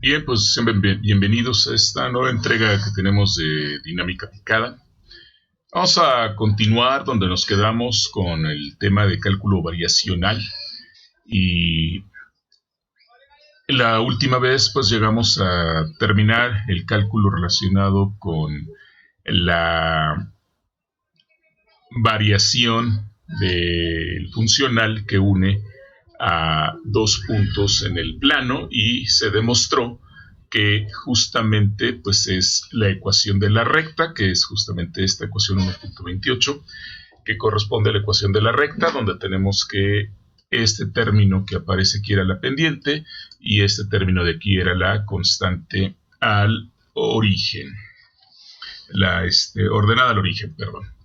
Bien, pues sean bienvenidos a esta nueva entrega que tenemos de Dinámica Picada. Vamos a continuar donde nos quedamos con el tema de cálculo variacional. Y la última vez pues llegamos a terminar el cálculo relacionado con la variación del funcional que une a dos puntos en el plano, y se demostró que justamente pues es la ecuación de la recta, que es justamente esta ecuación 1.28, que corresponde a la ecuación de la recta, donde tenemos que este término que aparece aquí era la pendiente y este término de aquí era la constante al origen, la ordenada al origen, perdón.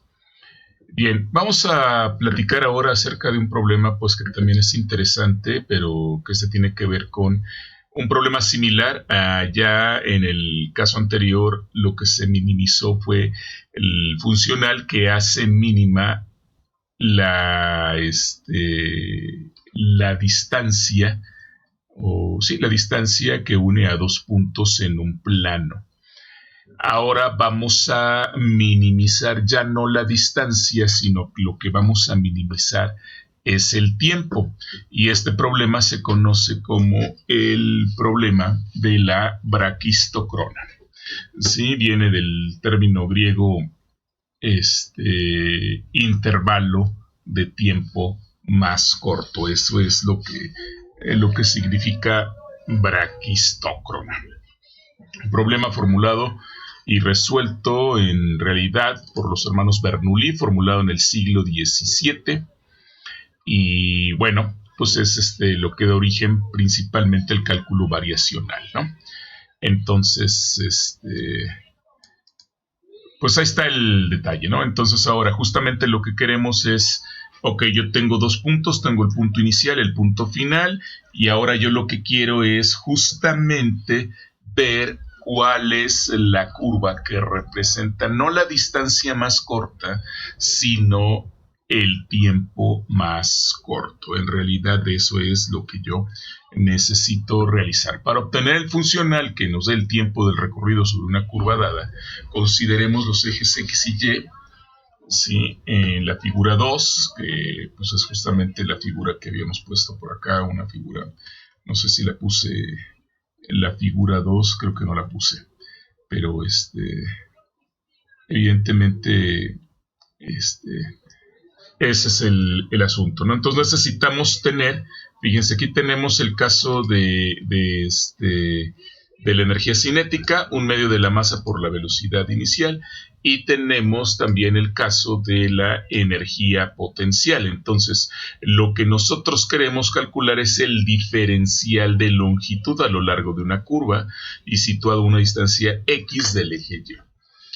Bien, vamos a platicar ahora acerca de un problema pues que también es interesante, pero que se tiene que ver con un problema similar. Ya en el caso anterior lo que se minimizó fue el funcional que hace mínima la distancia, la distancia que une a dos puntos en un plano. Ahora vamos a minimizar ya no la distancia, sino lo que vamos a minimizar es el tiempo. Y este problema se conoce como el problema de la braquistocrona. ¿Sí? Viene del término griego intervalo de tiempo más corto. Eso es lo que significa braquistócrona. Un problema formulado y resuelto en realidad por los hermanos Bernoulli, formulado en el siglo XVII. Y bueno, pues es lo que da origen principalmente al cálculo variacional, ¿no? Entonces, pues ahí está el detalle, ¿no? Entonces ahora justamente lo que queremos es, ok, yo tengo dos puntos, tengo el punto inicial, el punto final, y ahora yo lo que quiero es justamente ver cuál es la curva que representa no la distancia más corta, sino el tiempo más corto. En realidad eso es lo que yo necesito realizar. Para obtener el funcional que nos dé el tiempo del recorrido sobre una curva dada, consideremos los ejes X y Y. Sí, en la figura 2, que pues es justamente la figura que habíamos puesto por acá, una figura, no sé si la puse en la figura 2, creo que no la puse, pero evidentemente ese es el asunto, ¿no? Entonces necesitamos tener, fíjense, aquí tenemos el caso de la energía cinética, un medio de la masa por la velocidad inicial, y tenemos también el caso de la energía potencial. Entonces, lo que nosotros queremos calcular es el diferencial de longitud a lo largo de una curva y situado a una distancia X del eje Y.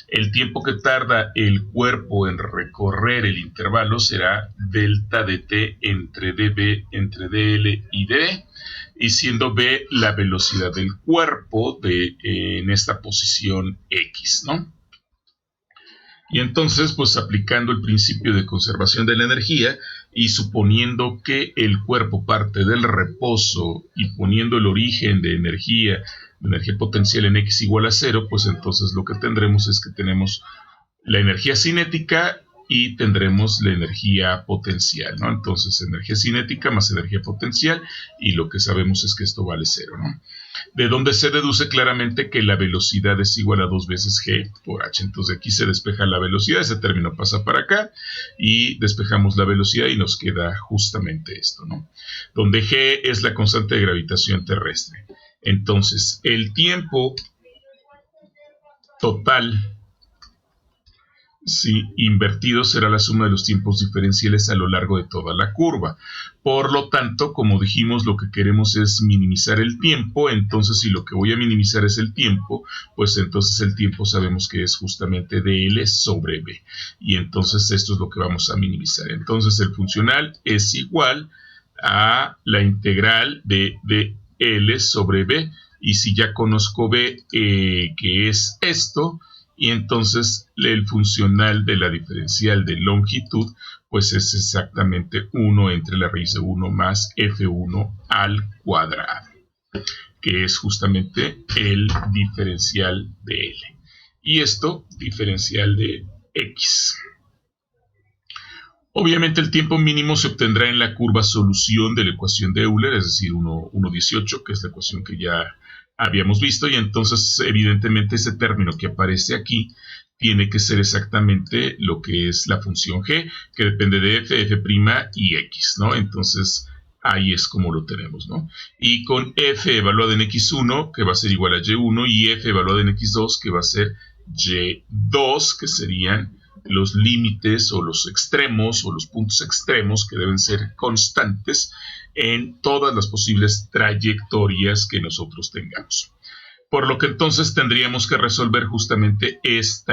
El tiempo que tarda el cuerpo en recorrer el intervalo será delta dt entre dB entre dl y dv, y siendo v la velocidad del cuerpo en esta posición X, ¿no? Y entonces, pues aplicando el principio de conservación de la energía y suponiendo que el cuerpo parte del reposo y poniendo el origen de energía potencial en X igual a 0, pues entonces lo que tendremos es que tenemos la energía cinética y tendremos la energía potencial, ¿no? Entonces, energía cinética más energía potencial, y lo que sabemos es que esto vale 0, ¿no? De donde se deduce claramente que la velocidad es igual a 2 veces g por h. Entonces aquí se despeja la velocidad, ese término pasa para acá, y despejamos la velocidad y nos queda justamente esto, ¿no? Donde g es la constante de gravitación terrestre. Entonces, el tiempo total, sí, invertido será la suma de los tiempos diferenciales a lo largo de toda la curva. Por lo tanto, como dijimos, lo que queremos es minimizar el tiempo. Entonces, si lo que voy a minimizar es el tiempo, pues entonces el tiempo sabemos que es justamente dl sobre v. Y entonces esto es lo que vamos a minimizar. Entonces, el funcional es igual a la integral de dl sobre v. Y si ya conozco v, que es esto, y entonces el funcional de la diferencial de longitud pues es exactamente 1 entre la raíz de 1 más f1 al cuadrado. que es justamente el diferencial de L. Y esto, diferencial de X. Obviamente el tiempo mínimo se obtendrá en la curva solución de la ecuación de Euler, es decir, 1,18, que es la ecuación que ya habíamos visto, y entonces evidentemente ese término que aparece aquí tiene que ser exactamente lo que es la función g, que depende de f, f' y x, ¿no? Entonces ahí es como lo tenemos, ¿no? Y con f evaluada en x1, que va a ser igual a y1, y f evaluada en x2, que va a ser y2, que serían los límites o los extremos o los puntos extremos que deben ser constantes en todas las posibles trayectorias que nosotros tengamos. Por lo que entonces tendríamos que resolver justamente este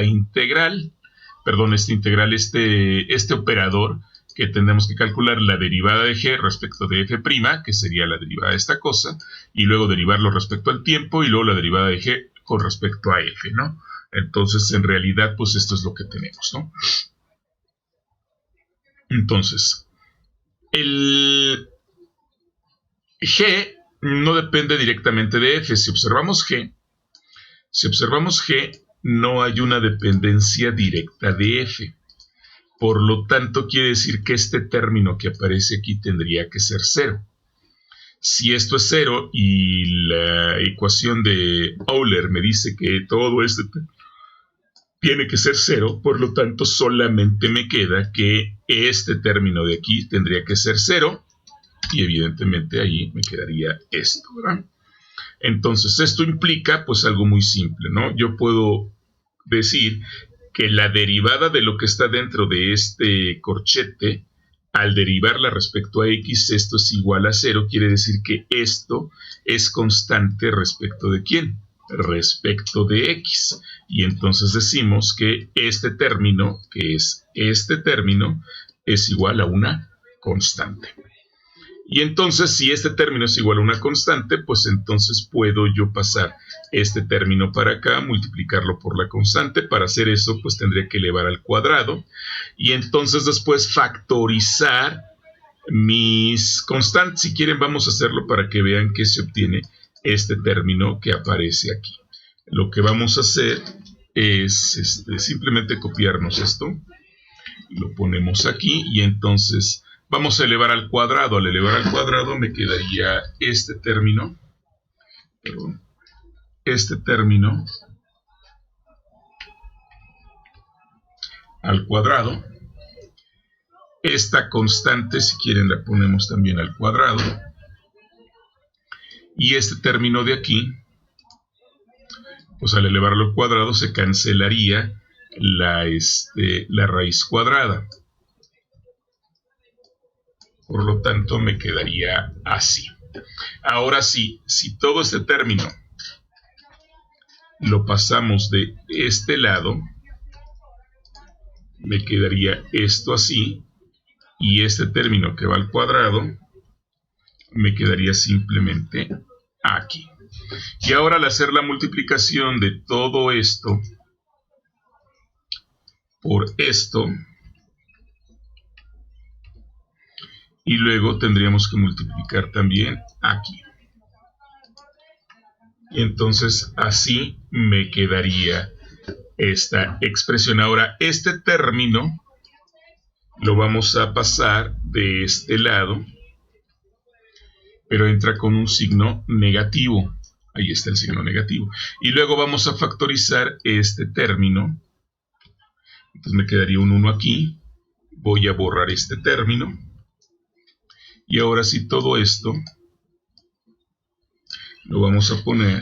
operador, que tendremos que calcular la derivada de g respecto de f', que sería la derivada de esta cosa, y luego derivarlo respecto al tiempo, y luego la derivada de g con respecto a f, ¿no? Entonces, en realidad, pues esto es lo que tenemos, ¿no? Entonces, el g no depende directamente de f. Si observamos g, no hay una dependencia directa de f. Por lo tanto, quiere decir que este término que aparece aquí tendría que ser 0. Si esto es 0 y la ecuación de Euler me dice que todo este tiene que ser 0, por lo tanto solamente me queda que este término de aquí tendría que ser 0 y evidentemente ahí me quedaría esto, ¿verdad? Entonces esto implica pues algo muy simple, ¿no? Yo puedo decir que la derivada de lo que está dentro de este corchete, al derivarla respecto a x, esto es igual a 0, quiere decir que esto es constante respecto de ¿quién? Respecto de x. Y entonces decimos que este término, que es este término, es igual a una constante. Y entonces, si este término es igual a una constante, pues entonces puedo yo pasar este término para acá, multiplicarlo por la constante. Para hacer eso, pues tendría que elevar al cuadrado. Y entonces después factorizar mis constantes. Si quieren, vamos a hacerlo para que vean que se obtiene este término que aparece aquí. Lo que vamos a hacer es simplemente copiarnos esto. Lo ponemos aquí y entonces vamos a elevar al cuadrado. Al elevar al cuadrado me quedaría este término. Al cuadrado. Esta constante, si quieren, la ponemos también al cuadrado. Y este término de aquí, pues al elevarlo al cuadrado se cancelaría la raíz cuadrada. Por lo tanto, me quedaría así. Ahora sí, si todo este término lo pasamos de este lado, me quedaría esto así. Y este término que va al cuadrado, me quedaría simplemente aquí. Y ahora al hacer la multiplicación de todo esto por esto, y luego tendríamos que multiplicar también aquí. Y entonces así me quedaría esta expresión. Ahora, este término lo vamos a pasar de este lado, pero entra con un signo negativo. Ahí está el signo negativo. Y luego vamos a factorizar este término. Entonces me quedaría un 1 aquí. Voy a borrar este término. Y ahora sí, todo esto lo vamos a poner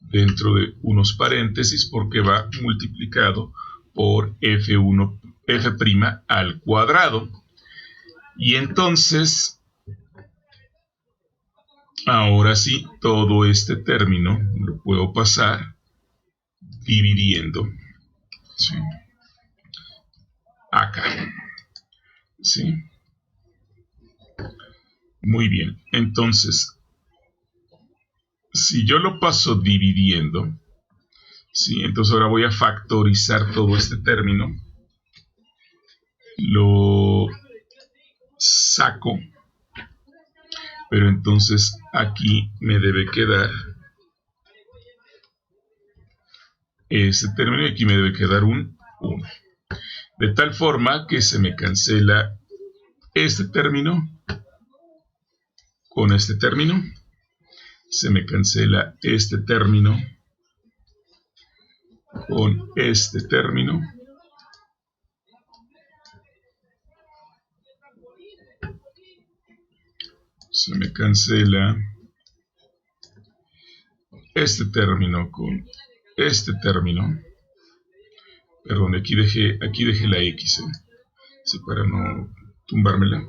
dentro de unos paréntesis porque va multiplicado por f1, f' al cuadrado. Y entonces, ahora sí, todo este término lo puedo pasar dividiendo, ¿sí? Acá, ¿sí? Muy bien, entonces, si yo lo paso dividiendo, ¿sí? Entonces ahora voy a factorizar todo este término, lo saco, pero entonces aquí me debe quedar ese término y aquí me debe quedar un 1. De tal forma que se me cancela este término con este término. Se me cancela este término con este término. Se me cancela este término con este término. Perdón, aquí dejé la X, sí, para no tumbármela.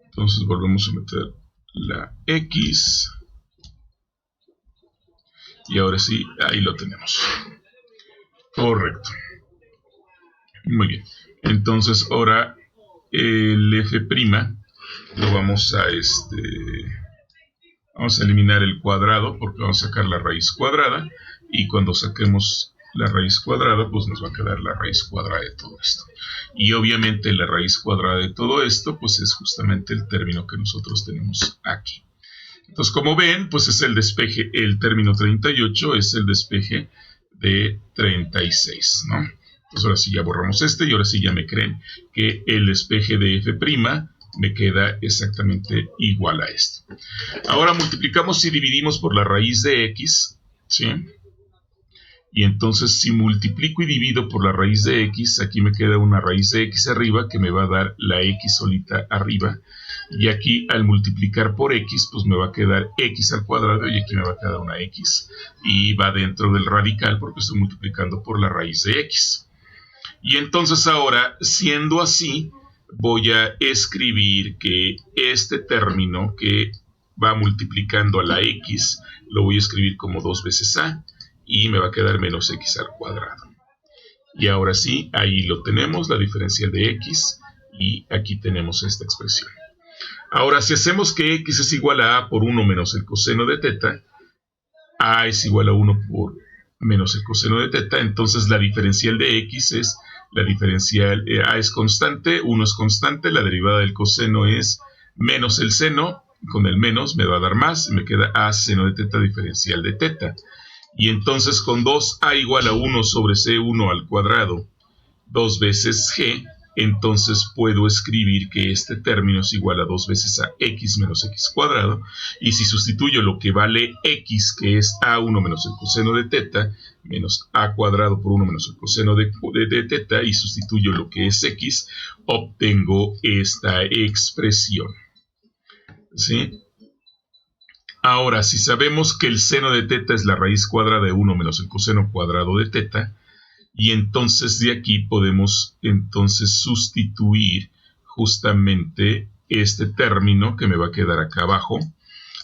Entonces volvemos a meter la X. Y ahora sí, ahí lo tenemos. Correcto. Muy bien. Entonces ahora el F' lo vamos a eliminar el cuadrado porque vamos a sacar la raíz cuadrada, y cuando saquemos la raíz cuadrada pues nos va a quedar la raíz cuadrada de todo esto, y obviamente la raíz cuadrada de todo esto pues es justamente el término que nosotros tenemos aquí. Entonces, como ven, pues es el despeje, el término 38 es el despeje de 36, ¿no? Entonces ahora sí ya borramos y ahora sí ya me creen que el despeje de F' me queda exactamente igual a esto. Ahora multiplicamos y dividimos por la raíz de X, ¿sí? Y entonces si multiplico y divido por la raíz de X, aquí me queda una raíz de X arriba que me va a dar la X solita arriba. Y aquí al multiplicar por X, pues me va a quedar X al cuadrado y aquí me va a quedar una X. Y va dentro del radical porque estoy multiplicando por la raíz de X. Y entonces ahora, siendo así, voy a escribir que este término que va multiplicando a la X, lo voy a escribir como 2 veces A. Y me va a quedar menos X al cuadrado. Y ahora sí, ahí lo tenemos, la diferencial de X. Y aquí tenemos esta expresión. Ahora, si hacemos que X es igual a por 1 menos el coseno de teta, A es igual a 1 por menos el coseno de teta, entonces la diferencial de X es la diferencial, A es constante, 1 es constante, la derivada del coseno es menos el seno, con el menos me va a dar más, me queda A seno de teta diferencial de teta. Y entonces con 2A igual a 1 sobre C1 al cuadrado, 2 veces G, entonces puedo escribir que este término es igual a 2 veces a X menos X cuadrado. Y si sustituyo lo que vale X, que es A1 menos el coseno de teta, menos A cuadrado por 1 menos el coseno de teta, y sustituyo lo que es X, obtengo esta expresión. ¿Sí? Ahora, si sabemos que el seno de teta es la raíz cuadrada de 1 menos el coseno cuadrado de teta, y entonces de aquí podemos entonces sustituir justamente este término que me va a quedar acá abajo,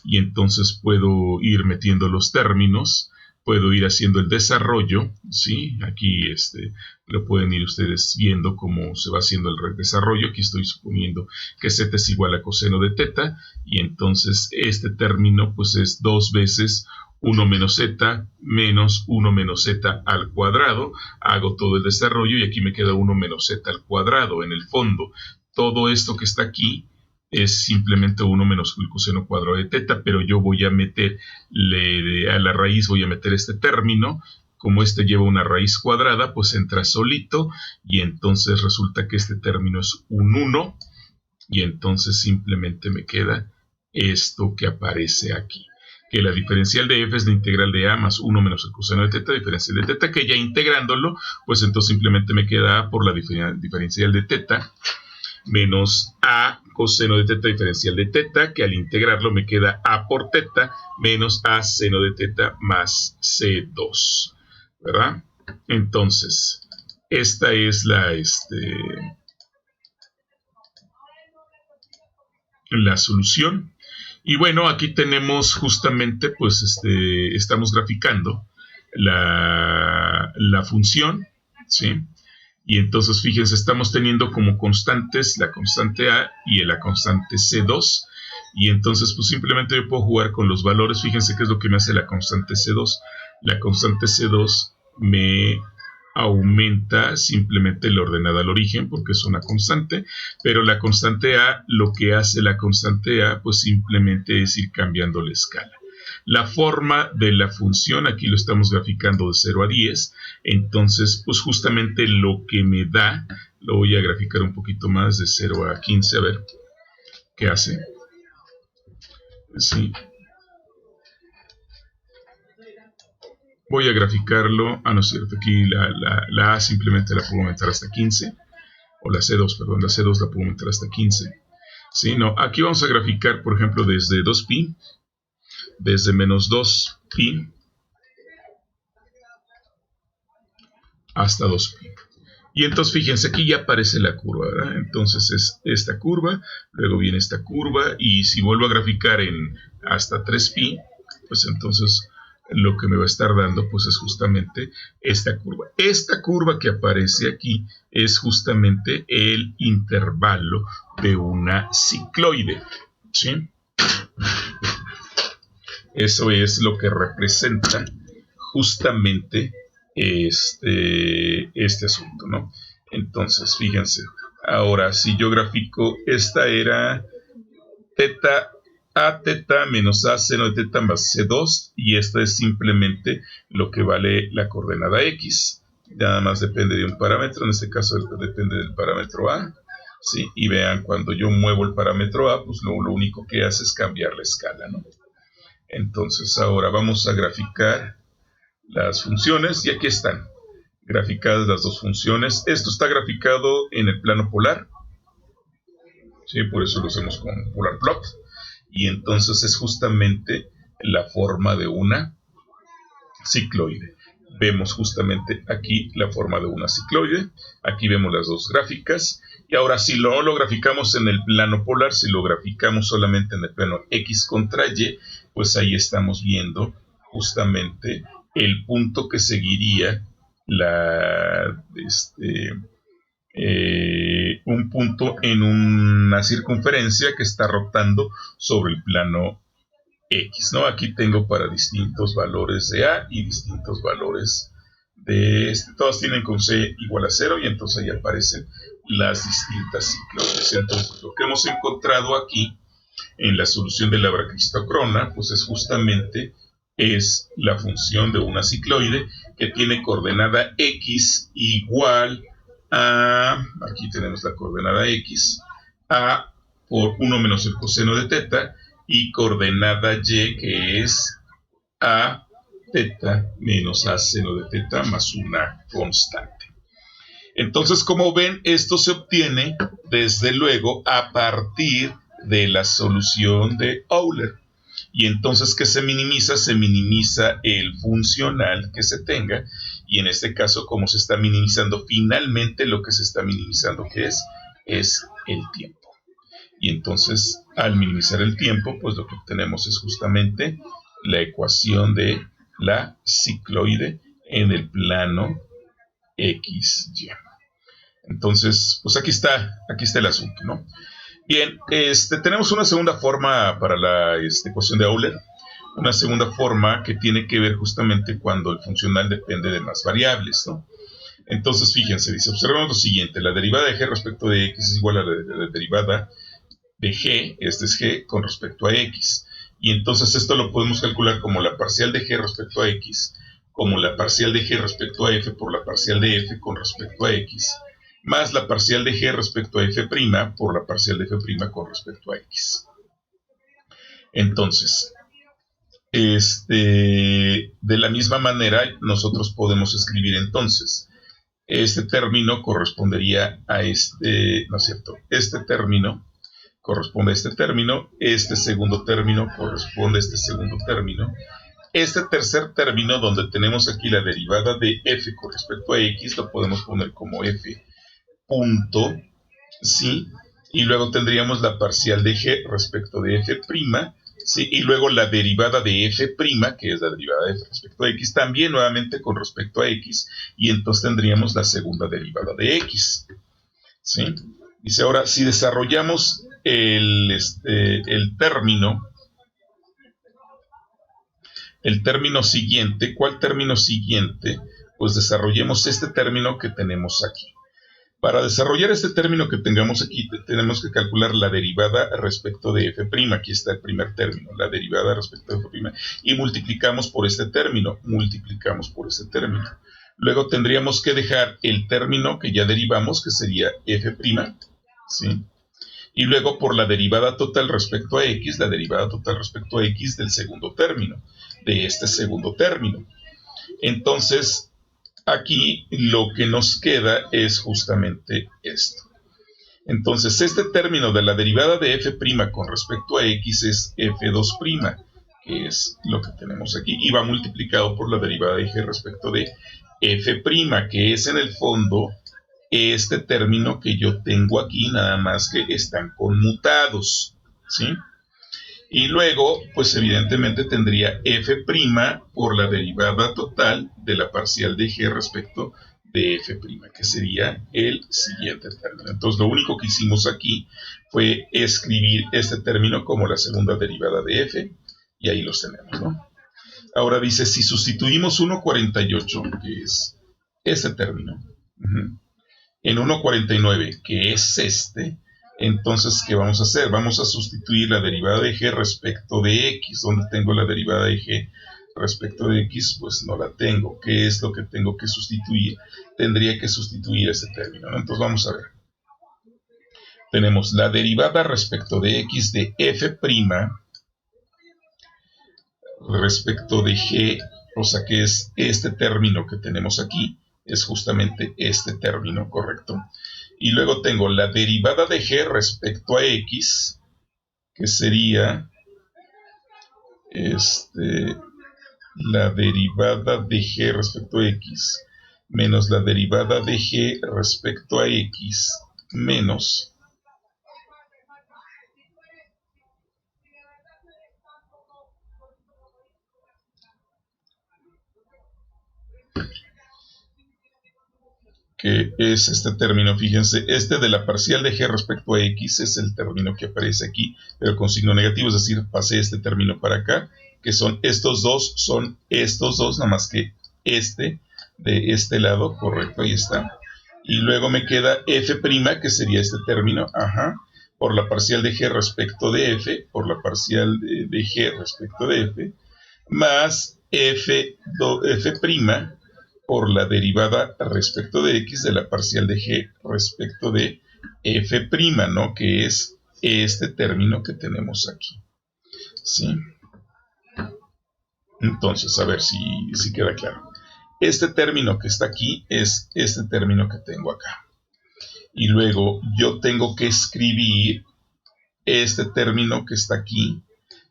y entonces puedo ir metiendo los términos, puedo ir haciendo el desarrollo, ¿sí? Aquí lo pueden ir ustedes viendo cómo se va haciendo el desarrollo. Aquí estoy suponiendo que z es igual a coseno de teta, y entonces este término pues es 2 veces 1 menos z menos 1 menos z al cuadrado. Hago todo el desarrollo y aquí me queda 1 menos z al cuadrado. En el fondo, todo esto que está aquí es simplemente 1 menos el coseno cuadrado de teta, pero yo voy a meter a la raíz, voy a meter este término. Como este lleva una raíz cuadrada, pues entra solito, y entonces resulta que este término es un 1, y entonces simplemente me queda esto que aparece aquí, que la diferencial de f es la integral de a más 1 menos el coseno de teta, diferencial de teta, que ya integrándolo, pues entonces simplemente me queda a por la diferencial de teta, menos a coseno de teta diferencial de teta, que al integrarlo me queda a por teta, menos a seno de teta más C2, ¿verdad? Entonces, esta es la solución. Y bueno, aquí tenemos justamente, pues, estamos graficando la función, ¿sí? Y entonces, fíjense, estamos teniendo como constantes la constante A y la constante C2. Y entonces, pues simplemente yo puedo jugar con los valores. Fíjense qué es lo que me hace la constante C2. La constante C2 me aumenta simplemente la ordenada al origen porque es una constante, pero la constante A, lo que hace la constante A, pues simplemente es ir cambiando la escala. La forma de la función, aquí lo estamos graficando de 0 a 10, entonces pues justamente lo que me da, lo voy a graficar un poquito más de 0 a 15, a ver qué hace. Sí. Voy a graficarlo, no es cierto, aquí la A simplemente la puedo aumentar hasta 15, o la C2, perdón, la C2 la puedo aumentar hasta 15. Sí, no, aquí vamos a graficar, por ejemplo, desde 2pi, desde menos 2pi hasta 2pi. Y entonces fíjense, aquí ya aparece la curva, ¿verdad? Entonces es esta curva, luego viene esta curva, y si vuelvo a graficar en hasta 3pi, pues entonces lo que me va a estar dando pues es justamente esta curva. Esta curva que aparece aquí es justamente el intervalo de una cicloide, ¿sí? Eso es lo que representa justamente este asunto, ¿no? Entonces, fíjense, ahora si yo grafico, esta era teta a teta menos a seno de teta más c2, y esta es simplemente lo que vale la coordenada x. Nada más depende de un parámetro, en este caso depende del parámetro a, ¿sí? Y vean, cuando yo muevo el parámetro a, pues lo único que hace es cambiar la escala, ¿no? Entonces ahora vamos a graficar las funciones, y aquí están graficadas las dos funciones. Esto está graficado en el plano polar, ¿sí? Por eso lo hacemos con polar plot, y entonces es justamente la forma de una cicloide. Vemos justamente aquí la forma de una cicloide, aquí vemos las dos gráficas, y ahora si no lo graficamos en el plano polar, si lo graficamos solamente en el plano X contra Y, pues ahí estamos viendo justamente el punto que seguiría un punto en una circunferencia que está rotando sobre el plano X, ¿no? Aquí tengo para distintos valores de A y distintos valores de todos tienen con C igual a 0, y entonces ahí aparecen las distintas cicloides. Entonces lo que hemos encontrado aquí en la solución de la brachistocrona, pues es justamente la función de una cicloide que tiene coordenada X igual a, aquí tenemos la coordenada X, a por 1 menos el coseno de teta, y coordenada Y que es a teta menos a seno de teta más una constante. Entonces, como ven, esto se obtiene desde luego a partir de la solución de Euler. Y entonces, ¿qué se minimiza? Se minimiza el funcional que se tenga, y en este caso, como se está minimizando, finalmente lo que se está minimizando, ¿qué es? Es el tiempo. Y entonces, al minimizar el tiempo, pues lo que obtenemos es justamente la ecuación de la cicloide en el plano XY. Entonces, pues aquí está el asunto, ¿no? Bien, tenemos una segunda forma para la ecuación de Euler, una segunda forma que tiene que ver justamente cuando el funcional depende de más variables, ¿no? Entonces, fíjense, dice, observemos lo siguiente, la derivada de g respecto de x es igual a la derivada de g, este es g, con respecto a x. Y entonces esto lo podemos calcular como la parcial de g respecto a x, como la parcial de g respecto a f por la parcial de f con respecto a x, más la parcial de g respecto a f' por la parcial de f' con respecto a x. Entonces, de la misma manera, nosotros podemos escribir entonces, este término correspondería a ¿no es cierto? Este término corresponde a este término, este segundo término corresponde a este segundo término, este tercer término donde tenemos aquí la derivada de f con respecto a x, lo podemos poner como f punto, ¿sí? Y luego tendríamos la parcial de g respecto de f', ¿sí? Y luego la derivada de f', que es la derivada de f respecto a x, también nuevamente con respecto a x, y entonces tendríamos la segunda derivada de x, ¿sí? Dice ahora, si desarrollamos el término siguiente, ¿cuál término siguiente? pues desarrollemos este término que tenemos aquí. Para desarrollar este término que tengamos aquí, tenemos que calcular la derivada respecto de f'. Aquí está el primer término, la derivada respecto de f'. Y multiplicamos por este término, Luego tendríamos que dejar el término que ya derivamos, que sería f', ¿sí? Y luego por la derivada total respecto a x, la derivada total respecto a x del segundo término, de este segundo término. Entonces, aquí lo que nos queda es justamente esto. Entonces, este término de la derivada de f' con respecto a x es f2', que es lo que tenemos aquí, y va multiplicado por la derivada de g respecto de f', que es en el fondo este término que yo tengo aquí, nada más que están conmutados, ¿sí? Y luego, pues evidentemente tendría f' por la derivada total de la parcial de g respecto de f', que sería el siguiente término. Entonces, lo único que hicimos aquí fue escribir este término como la segunda derivada de f, y ahí los tenemos, ¿no? Ahora dice, si sustituimos 1,48, que es este término, en 1,49, que es este, entonces, ¿qué vamos a hacer? Vamos a sustituir la derivada de g respecto de x. ¿Dónde tengo la derivada de g respecto de x? Pues no la tengo. ¿Qué es lo que tengo que sustituir? Tendría que sustituir este término, ¿no? Entonces, vamos a ver. Tenemos la derivada respecto de x de f' respecto de g, o sea que es este término que tenemos aquí, es justamente este término, ¿correcto? Y luego tengo la derivada de g respecto a x, que sería la derivada de g respecto a x menos la derivada de g respecto a x menos que es este término, fíjense, este de la parcial de g respecto a x es el término que aparece aquí, pero con signo negativo, es decir, pasé este término para acá, que son estos dos, nada más que este de este lado, correcto, ahí está. Y luego me queda f', que sería este término, por la parcial de g respecto de f, por la parcial de g respecto de f, más f' por la derivada respecto de x de la parcial de g respecto de f', ¿no? Que es este término que tenemos aquí, ¿sí? Entonces, a ver si queda claro. Este término que está aquí es este término que tengo acá. Y luego yo tengo que escribir este término que está aquí,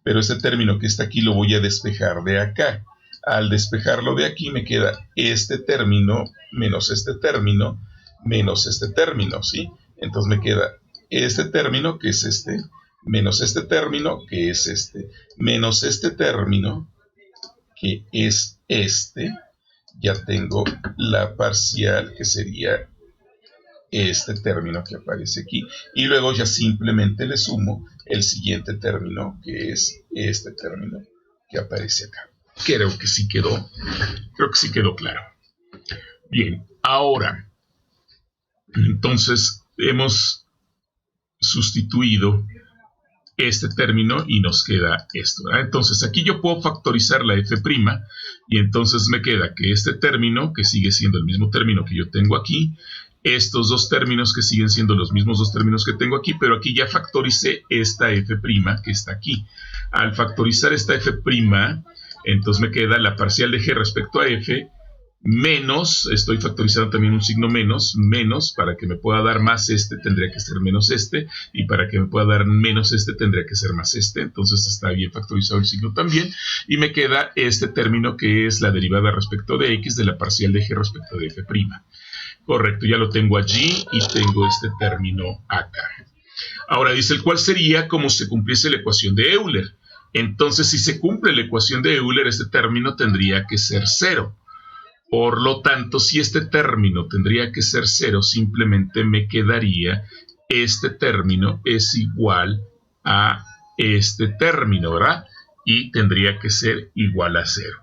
pero este término que está aquí lo voy a despejar de acá. Al despejarlo de aquí me queda este término menos este término menos este término, ¿sí? Entonces me queda este término, que es este, menos este término, que es este, menos este término, que es este. Ya tengo la parcial, que sería este término que aparece aquí. Y luego ya simplemente le sumo el siguiente término, que es este término que aparece acá. Creo que sí quedó claro. Bien, ahora, entonces hemos sustituido este término y nos queda esto, ¿verdad? Entonces aquí yo puedo factorizar la f' y entonces me queda que este término, que sigue siendo el mismo término que yo tengo aquí, estos dos términos que siguen siendo los mismos dos términos que tengo aquí, pero aquí ya factoricé esta f' que está aquí. Al factorizar esta f', entonces me queda la parcial de g respecto a f menos, estoy factorizando también un signo menos, para que me pueda dar más este tendría que ser menos este, y para que me pueda dar menos este tendría que ser más este, entonces está bien factorizado el signo también, y me queda este término que es la derivada respecto de x de la parcial de g respecto de f'. Correcto, ya lo tengo allí y tengo este término acá. Ahora dice el cual sería como si se cumpliese la ecuación de Euler. Entonces, si se cumple la ecuación de Euler, este término tendría que ser 0. Por lo tanto, si este término tendría que ser 0, simplemente me quedaría este término es igual a este término, ¿verdad? Y tendría que ser igual a 0.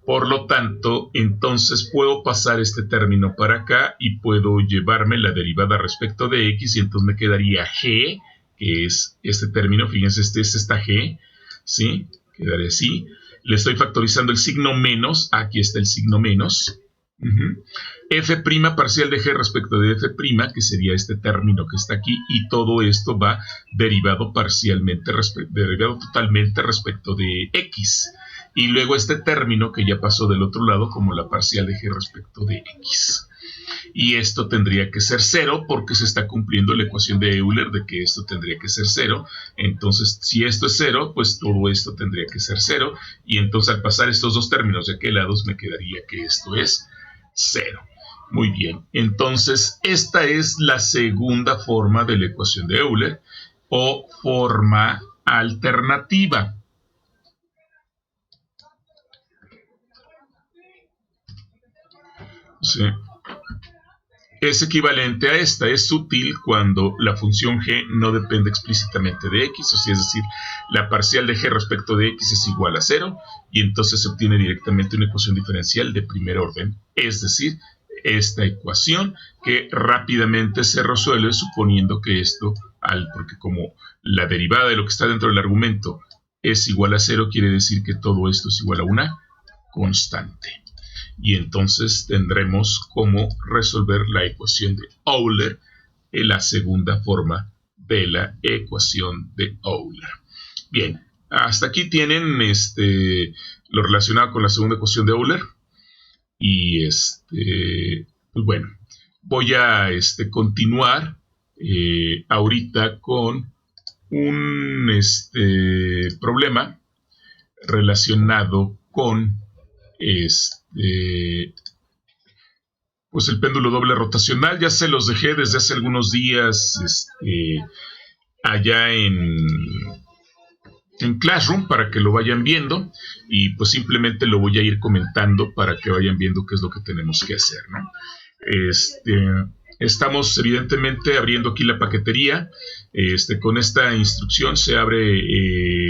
Por lo tanto, entonces puedo pasar este término para acá y puedo llevarme la derivada respecto de x, y entonces me quedaría g, que es este término, fíjense, este es esta g, ¿sí? Quedaría así. Le estoy factorizando el signo menos, aquí está el signo menos. F' parcial de g respecto de f', que sería este término que está aquí, y todo esto va derivado parcialmente, derivado totalmente respecto de x. Y luego este término que ya pasó del otro lado como la parcial de g respecto de x. Y esto tendría que ser 0 porque se está cumpliendo la ecuación de Euler de que esto tendría que ser 0. Entonces, si esto es 0, pues todo esto tendría que ser 0. Y entonces al pasar estos dos términos de aquel lado, me quedaría que esto es 0. Muy bien. Entonces, esta es la segunda forma de la ecuación de Euler o forma alternativa. Sí. Es equivalente a esta, es sutil cuando la función g no depende explícitamente de x, o sea, es decir, la parcial de g respecto de x es igual a 0, y entonces se obtiene directamente una ecuación diferencial de primer orden, es decir, esta ecuación que rápidamente se resuelve suponiendo que esto, porque como la derivada de lo que está dentro del argumento es igual a 0, quiere decir que todo esto es igual a una constante. Y entonces tendremos cómo resolver la ecuación de Euler en la segunda forma de la ecuación de Euler. Bien, hasta aquí tienen lo relacionado con la segunda ecuación de Euler. Y pues bueno, voy a continuar ahorita con un problema relacionado con pues el péndulo doble rotacional. Ya se los dejé desde hace algunos días allá en Classroom para que lo vayan viendo, y pues simplemente lo voy a ir comentando para que vayan viendo qué es lo que tenemos que hacer, ¿no? Estamos evidentemente abriendo aquí la paquetería. Con esta instrucción se abre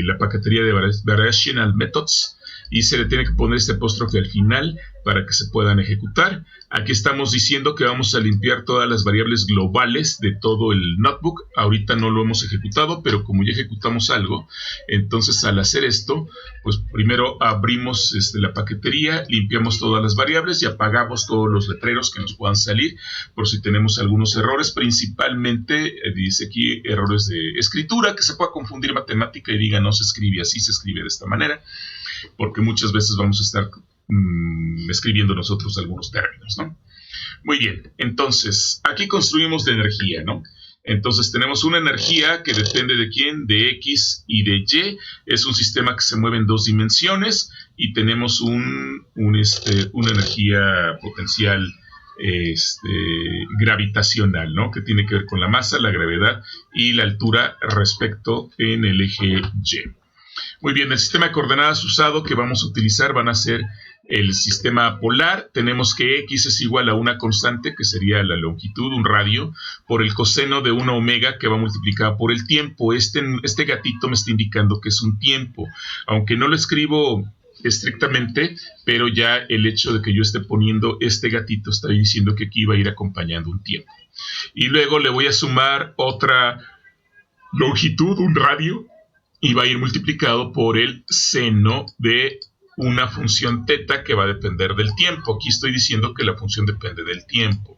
la paquetería de Variational Methods y se le tiene que poner este apóstrofe al final para que se puedan ejecutar. Aquí estamos diciendo que vamos a limpiar todas las variables globales de todo el notebook. Ahorita no lo hemos ejecutado, pero como ya ejecutamos algo, entonces al hacer esto, pues primero abrimos la paquetería, limpiamos todas las variables y apagamos todos los letreros que nos puedan salir por si tenemos algunos errores. Principalmente, dice aquí, errores de escritura, que se pueda confundir matemática y diga no se escribe así, se escribe de esta manera, porque muchas veces vamos a estar escribiendo nosotros algunos términos, ¿no? Muy bien, entonces, aquí construimos de energía, ¿no? Entonces tenemos una energía que depende de quién, de X y de Y. Es un sistema que se mueve en dos dimensiones y tenemos una energía potencial gravitacional, ¿no? Que tiene que ver con la masa, la gravedad y la altura respecto en el eje Y. Muy bien, el sistema de coordenadas usado que vamos a utilizar van a ser el sistema polar. Tenemos que X es igual a una constante, que sería la longitud, un radio, por el coseno de una omega que va multiplicada por el tiempo. Este gatito me está indicando que es un tiempo, aunque no lo escribo estrictamente, pero ya el hecho de que yo esté poniendo este gatito está diciendo que aquí va a ir acompañando un tiempo. Y luego le voy a sumar otra longitud, un radio, y va a ir multiplicado por el seno de una función teta que va a depender del tiempo. Aquí estoy diciendo que la función depende del tiempo.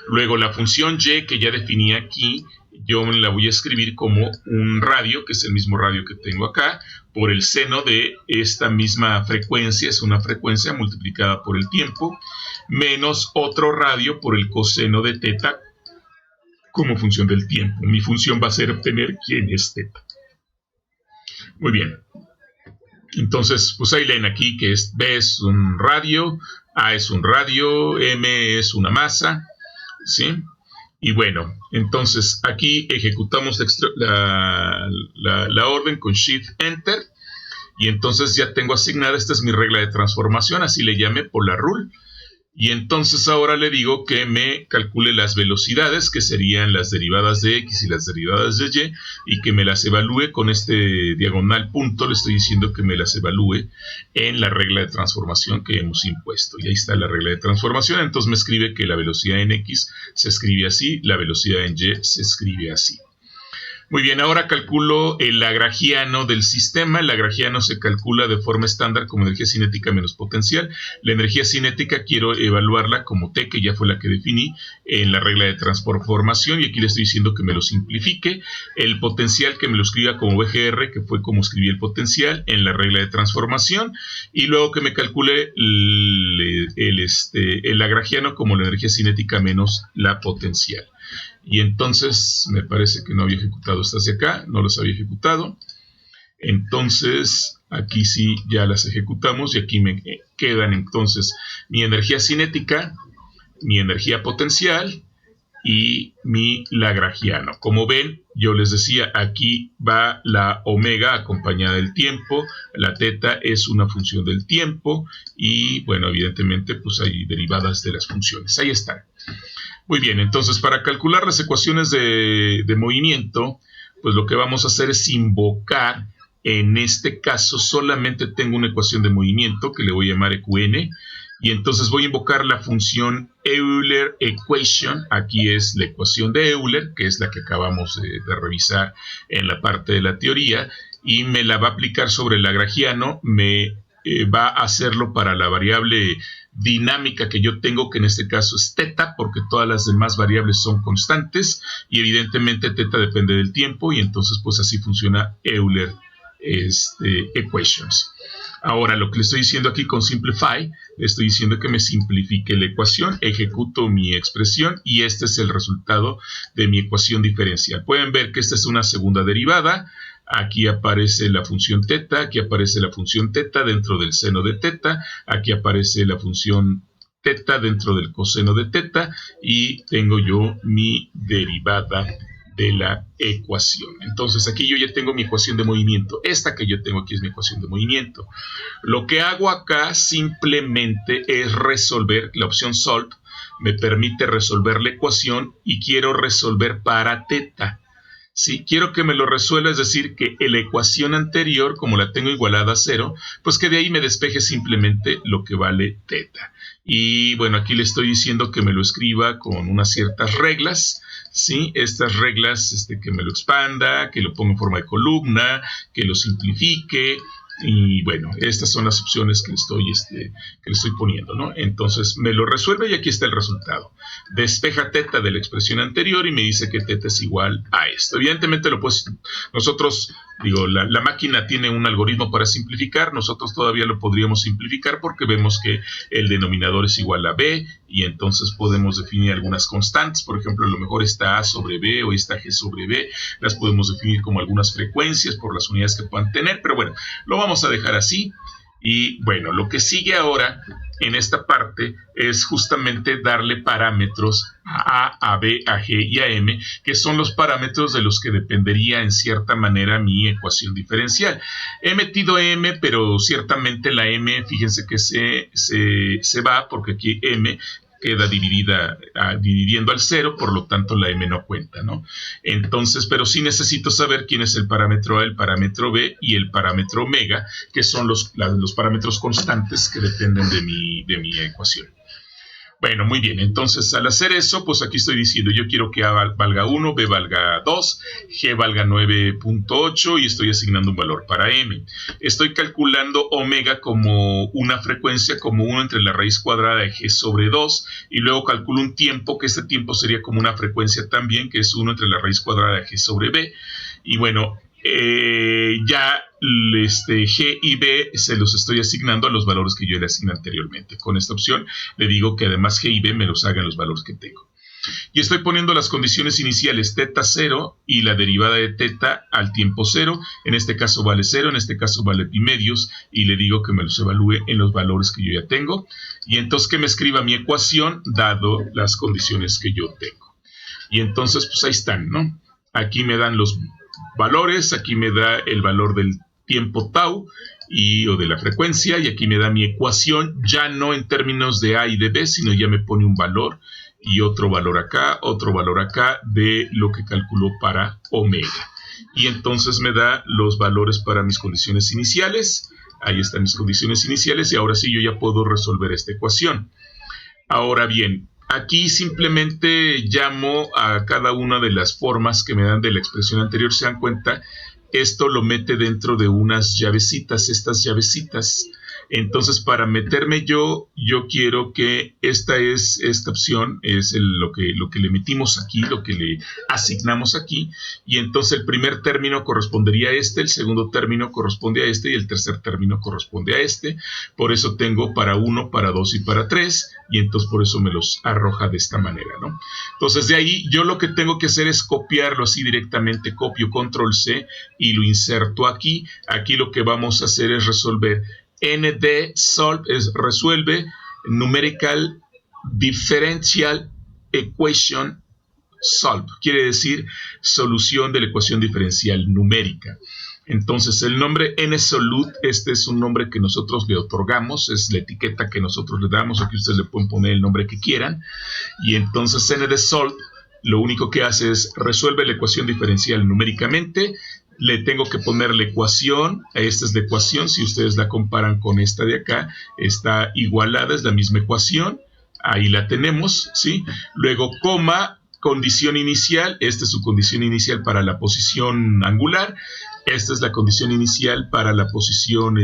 Luego la función y, que ya definí aquí, yo la voy a escribir como un radio, que es el mismo radio que tengo acá, por el seno de esta misma frecuencia, es una frecuencia multiplicada por el tiempo, menos otro radio por el coseno de teta como función del tiempo. Mi función va a ser obtener quién es teta. Muy bien. Entonces, pues ahí leen aquí que B es un radio, A es un radio, M es una masa, ¿sí? Y bueno, entonces aquí ejecutamos la orden con Shift Enter, y entonces ya tengo asignada, esta es mi regla de transformación, así le llamé Polar Rule, Y entonces ahora le digo que me calcule las velocidades, que serían las derivadas de x y las derivadas de y, y que me las evalúe con este diagonal punto. Le estoy diciendo que me las evalúe en la regla de transformación que hemos impuesto. Y ahí está la regla de transformación. Entonces me escribe que la velocidad en x se escribe así, la velocidad en y se escribe así. Muy bien, ahora calculo el lagrangiano del sistema. El lagrangiano se calcula de forma estándar como energía cinética menos potencial. La energía cinética quiero evaluarla como T, que ya fue la que definí en la regla de transformación, y aquí le estoy diciendo que me lo simplifique. El potencial que me lo escriba como VGR, que fue como escribí el potencial en la regla de transformación, y luego que me calcule el lagrangiano como la energía cinética menos la potencial. Y entonces me parece que no había ejecutado estas de acá, no las había ejecutado. Entonces aquí sí ya las ejecutamos y aquí me quedan entonces mi energía cinética, mi energía potencial y mi lagrangiano. Como ven, yo les decía, aquí va la omega acompañada del tiempo, la teta es una función del tiempo y bueno, evidentemente pues hay derivadas de las funciones. Ahí están. Muy bien, entonces para calcular las ecuaciones de movimiento, pues lo que vamos a hacer es invocar, en este caso solamente tengo una ecuación de movimiento que le voy a llamar EQN, y entonces voy a invocar la función Euler Equation. Aquí es la ecuación de Euler, que es la que acabamos de revisar en la parte de la teoría, y me la va a aplicar sobre el lagrangiano, va a hacerlo para la variable dinámica que yo tengo, que en este caso es teta, porque todas las demás variables son constantes, y evidentemente teta depende del tiempo, y entonces pues así funciona Euler Equations. Ahora lo que le estoy diciendo aquí con Simplify, le estoy diciendo que me simplifique la ecuación, ejecuto mi expresión y este es el resultado de mi ecuación diferencial. Pueden ver que esta es una segunda derivada. Aquí aparece la función teta, aquí aparece la función teta dentro del seno de teta, aquí aparece la función teta dentro del coseno de teta y tengo yo mi derivada de la ecuación. Entonces aquí yo ya tengo mi ecuación de movimiento. Esta que yo tengo aquí es mi ecuación de movimiento. Lo que hago acá simplemente es resolver, la opción Solve me permite resolver la ecuación y quiero resolver para teta. Si quiero que me lo resuelva, es decir, que la ecuación anterior, como la tengo igualada a 0, pues que de ahí me despeje simplemente lo que vale teta. Y bueno, aquí le estoy diciendo que me lo escriba con unas ciertas reglas, ¿sí? Estas reglas, que me lo expanda, que lo ponga en forma de columna, que lo simplifique. Y bueno, estas son las opciones que le estoy poniendo, ¿no? Entonces me lo resuelve y aquí está el resultado. Despeja teta de la expresión anterior y me dice que teta es igual a esto. Evidentemente nosotros, la máquina tiene un algoritmo para simplificar, nosotros todavía lo podríamos simplificar porque vemos que el denominador es igual a b y entonces podemos definir algunas constantes, por ejemplo, a lo mejor está a sobre b o está g sobre b, las podemos definir como algunas frecuencias por las unidades que puedan tener, pero bueno, lo vamos a dejar así. Y bueno, lo que sigue ahora en esta parte es justamente darle parámetros a A, a B, a G y a M, que son los parámetros de los que dependería en cierta manera mi ecuación diferencial. He metido M, pero ciertamente la M, fíjense que se va porque aquí M queda dividiendo al 0, por lo tanto la M no cuenta, ¿no? Entonces, pero sí necesito saber quién es el parámetro A, el parámetro B y el parámetro omega, que son los parámetros constantes que dependen de mi ecuación. Bueno, muy bien, entonces al hacer eso, pues aquí estoy diciendo, yo quiero que A valga 1, B valga 2, G valga 9.8 y estoy asignando un valor para M. Estoy calculando omega como una frecuencia, como 1 entre la raíz cuadrada de G sobre 2, y luego calculo un tiempo, que este tiempo sería como una frecuencia también, que es 1 entre la raíz cuadrada de G sobre B, y bueno, ya G y B se los estoy asignando a los valores que yo le asigné anteriormente. Con esta opción le digo que además G y B me los hagan los valores que tengo. Y estoy poniendo las condiciones iniciales teta 0 y la derivada de teta al tiempo 0. En este caso vale 0, en este caso vale pi medios y le digo que me los evalúe en los valores que yo ya tengo. Y entonces que me escriba mi ecuación dado las condiciones que yo tengo. Y entonces pues ahí están, ¿no? Aquí me dan los valores, aquí me da el valor del tiempo tau o de la frecuencia, y aquí me da mi ecuación, ya no en términos de A y de B, sino ya me pone un valor y otro valor acá de lo que calculó para omega. Y entonces me da los valores para mis condiciones iniciales. Ahí están mis condiciones iniciales y ahora sí yo ya puedo resolver esta ecuación. Ahora bien, aquí simplemente llamo a cada una de las formas que me dan de la expresión anterior. Se dan cuenta, esto lo mete dentro de unas llavecitas, estas llavecitas. Entonces, para meterme yo quiero que esta opción es lo que le metimos aquí, lo que le asignamos aquí, y entonces el primer término correspondería a este, el segundo término corresponde a este, y el tercer término corresponde a este. Por eso tengo para 1, para 2 y para 3, y entonces por eso me los arroja de esta manera, ¿no? Entonces, de ahí yo lo que tengo que hacer es copiarlo así directamente, copio control C y lo inserto aquí. Aquí lo que vamos a hacer es resolver ND solve, es resuelve numerical differential equation solve, quiere decir solución de la ecuación diferencial numérica. Entonces el nombre NSolute, este es un nombre que nosotros le otorgamos, es la etiqueta que nosotros le damos, aquí ustedes le pueden poner el nombre que quieran, y entonces ND solve lo único que hace es resuelve la ecuación diferencial numéricamente. Le tengo que poner la ecuación, esta es la ecuación, si ustedes la comparan con esta de acá, está igualada, es la misma ecuación, ahí la tenemos, ¿sí? Luego, coma, condición inicial, esta es su condición inicial para la posición angular, esta es la condición inicial para la posición,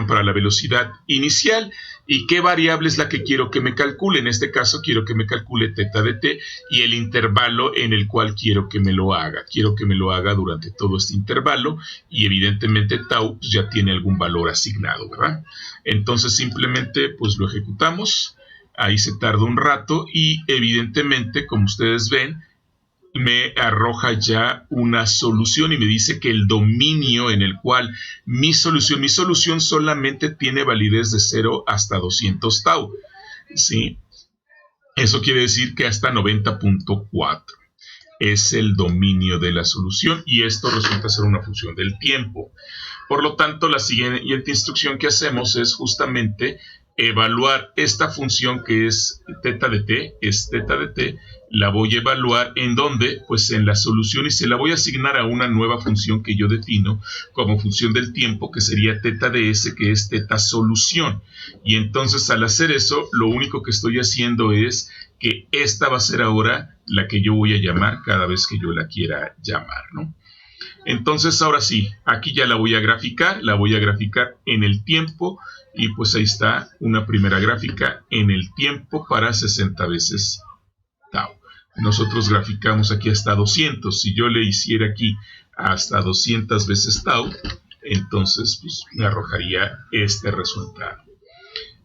para la velocidad inicial, y qué variable es la que quiero que me calcule. En este caso quiero que me calcule teta de t y el intervalo en el cual quiero que me lo haga. Quiero que me lo haga durante todo este intervalo y evidentemente tau pues, ya tiene algún valor asignado, ¿verdad? Entonces simplemente pues lo ejecutamos, ahí se tarda un rato y evidentemente como ustedes ven me arroja ya una solución y me dice que el dominio en el cual mi solución solamente tiene validez de 0 hasta 200 tau, ¿sí? Eso quiere decir que hasta 90.4 es el dominio de la solución y esto resulta ser una función del tiempo. Por lo tanto, la siguiente instrucción que hacemos es justamente evaluar esta función que es teta de t, la voy a evaluar en donde, pues en la solución, y se la voy a asignar a una nueva función que yo defino como función del tiempo, que sería teta de s, que es teta solución. Y entonces al hacer eso, lo único que estoy haciendo es que esta va a ser ahora la que yo voy a llamar cada vez que yo la quiera llamar, ¿no? Entonces ahora sí, aquí ya la voy a graficar en el tiempo y pues ahí está una primera gráfica en el tiempo para 60 veces tau. Nosotros graficamos aquí hasta 200, si yo le hiciera aquí hasta 200 veces tau, entonces pues me arrojaría este resultado.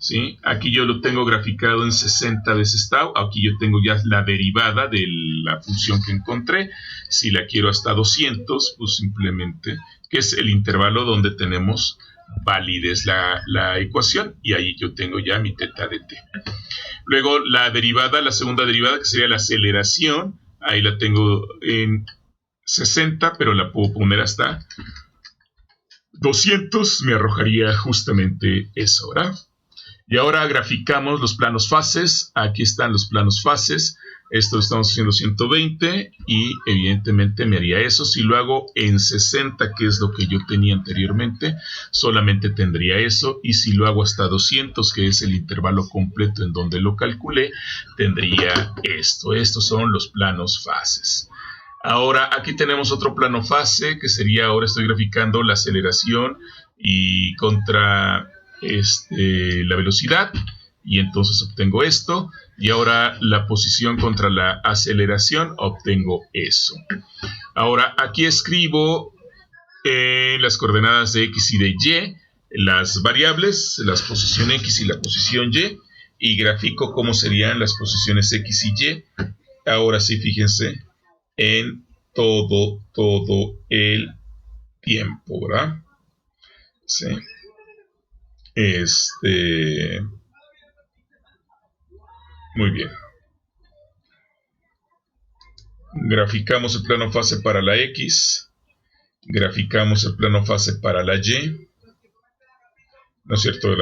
¿Sí? Aquí yo lo tengo graficado en 60 veces tau, aquí yo tengo ya la derivada de la función que encontré. Si la quiero hasta 200, pues simplemente, que es el intervalo donde tenemos validez la ecuación, y ahí yo tengo ya mi teta de t. Luego la derivada, la segunda derivada, que sería la aceleración, ahí la tengo en 60, pero la puedo poner hasta 200, me arrojaría justamente eso, ¿verdad? Y ahora graficamos los planos fases. Aquí están los planos fases. Esto lo estamos haciendo 120 y evidentemente me haría eso. Si lo hago en 60, que es lo que yo tenía anteriormente, solamente tendría eso. Y si lo hago hasta 200, que es el intervalo completo en donde lo calculé, tendría esto. Estos son los planos fases. Ahora aquí tenemos otro plano fase, que sería, ahora estoy graficando la aceleración y contra la velocidad, y entonces obtengo esto, y ahora la posición contra la aceleración, obtengo eso. Ahora aquí escribo las coordenadas de x y de y, las variables, la posición x y la posición y grafico cómo serían las posiciones x y y. Ahora sí, fíjense en todo el tiempo, ¿verdad? Sí. Muy bien. Graficamos el plano fase para la X Graficamos el plano fase para la Y, ¿no es cierto?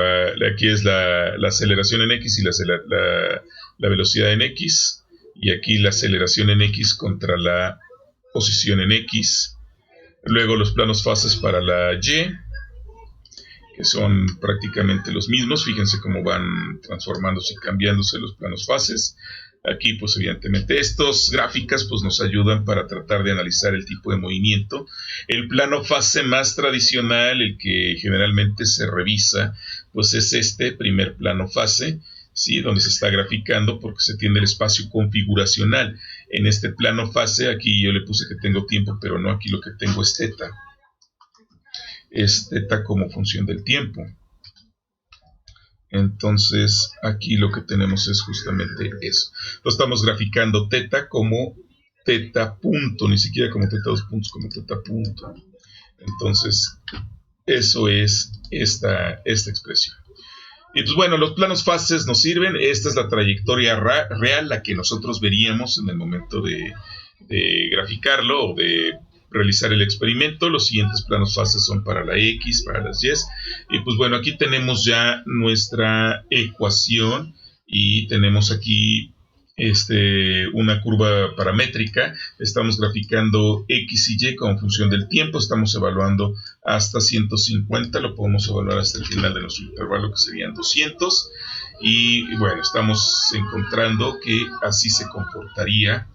Aquí es la aceleración en X y la velocidad en X, y aquí la aceleración en X contra la posición en X. Luego los planos fases para la Y, que son prácticamente los mismos. Fíjense cómo van transformándose y cambiándose los planos fases. Aquí, pues evidentemente, estas gráficas pues nos ayudan para tratar de analizar el tipo de movimiento. El plano fase más tradicional, el que generalmente se revisa, pues es este primer plano fase, ¿sí? Donde se está graficando porque se tiene el espacio configuracional. En este plano fase, aquí yo le puse que tengo tiempo, pero no, aquí lo que tengo es teta. Es teta como función del tiempo. Entonces aquí lo que tenemos es justamente eso. Lo estamos graficando teta como teta punto, ni siquiera como teta 2 puntos, como teta punto. Entonces eso es esta expresión. Y pues bueno, los planos fases nos sirven. Esta es la trayectoria real, la que nosotros veríamos en el momento de graficarlo o de realizar el experimento. Los siguientes planos fases son para la X, para las Y. Y pues bueno, aquí tenemos ya nuestra ecuación y tenemos aquí una curva paramétrica. Estamos graficando X y Y como función del tiempo. Estamos evaluando hasta 150. Lo podemos evaluar hasta el final de nuestro intervalo, que serían 200. Y bueno, estamos encontrando que así se comportaría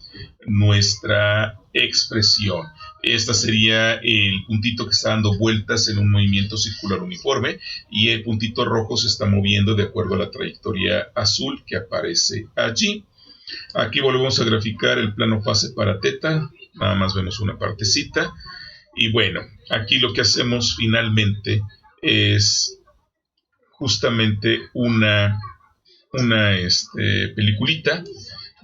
nuestra expresión. Esta sería el puntito que está dando vueltas en un movimiento circular uniforme, y el puntito rojo se está moviendo de acuerdo a la trayectoria azul que aparece allí. Aquí volvemos a graficar el plano fase para teta, nada más vemos una partecita. Y bueno, aquí lo que hacemos finalmente es justamente una peliculita.